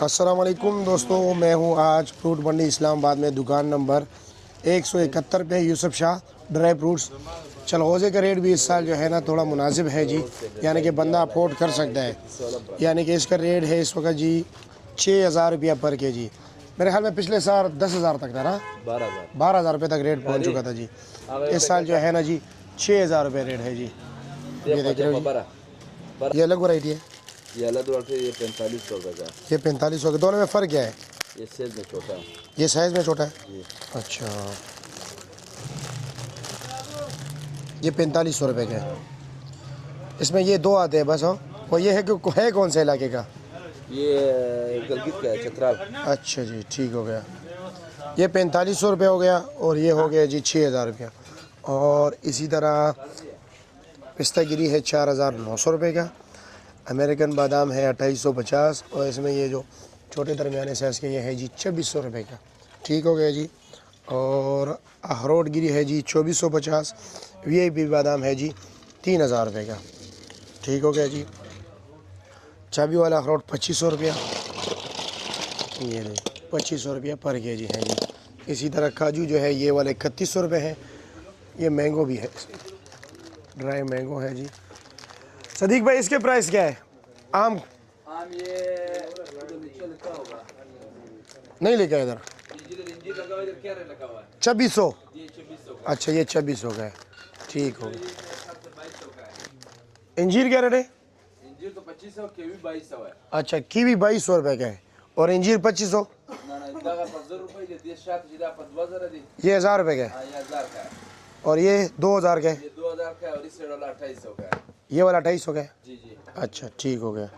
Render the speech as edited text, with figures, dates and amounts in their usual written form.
अस्सलाम वालेकुम दोस्तों, मैं हूं आज फ्रूट मंडी इस्लामाबाद में दुकान नंबर 171 पे यूसुफ शाह ड्राई फ्रूट्स। चलगोज़े का रेट भी इस साल जो है ना थोड़ा मुनासिब है जी, यानी कि बंदा अफोर्ड कर सकता है। यानी कि इसका रेट है इस वक्त जी 6000 रुपया पर के जी। मेरे ख्याल में पिछले साल 10,000 तक था ना, 12,000 रुपये तक रेट पहुंच चुका था जी। इस साल जो है ना जी 6000 रुपये रेट है जी। ये देख रहे हो जी, ये अलग वैरायटी है। ये अलग वाले ये 4500 रुपये का। ये 4500 का। दोनों में फ़र्क क्या है? ये साइज़ में छोटा है। ये साइज़ में छोटा है जी। अच्छा, ये 4500 रुपये का है। इसमें ये दो आते हैं बस। हो और ये है कि है कौन से इलाके का? ये गलगित का है, चतराल। अच्छा जी, ठीक हो गया। ये 4500 रुपये हो गया और ये हो गया जी 6000 रुपया। और इसी तरह पिस्ता गिरी है 4900 रुपये का। अमेरिकन बादाम है 2850 और इसमें ये जो छोटे दरमियाने साइज़ के ये है जी 2600 रुपये का। ठीक हो गया जी। और अखरोट गिरी है जी 2450। VIP बादाम है जी 3000 रुपये का। ठीक हो गया जी। चाबी वाला अखरोट 2500 रुपया, ये 2500 रुपया पर केजी है जी। इसी तरह काजू जो है ये वाले 3100 रुपये है। ये मैंगो भी है, ड्राई मैंगो है जी। सदीक भाई इसके प्राइस क्या है? आम ये लिखा होगा नहीं लेके इधर 2600। अच्छा, ये 2600 का है। ठीक हो गया। इंजीर क्या रेट है? इंजीर तो 2500, कीवी 2200 है। अच्छा, कीवी 2200 रुपये का है और इंजीर 2500। ये 1000 रुपये का है और ये 2000 का है। ये 2000 का है और इस वाला 2800 का है। ये वाला 2800 का है। जी जी। अच्छा, ठीक हो गया।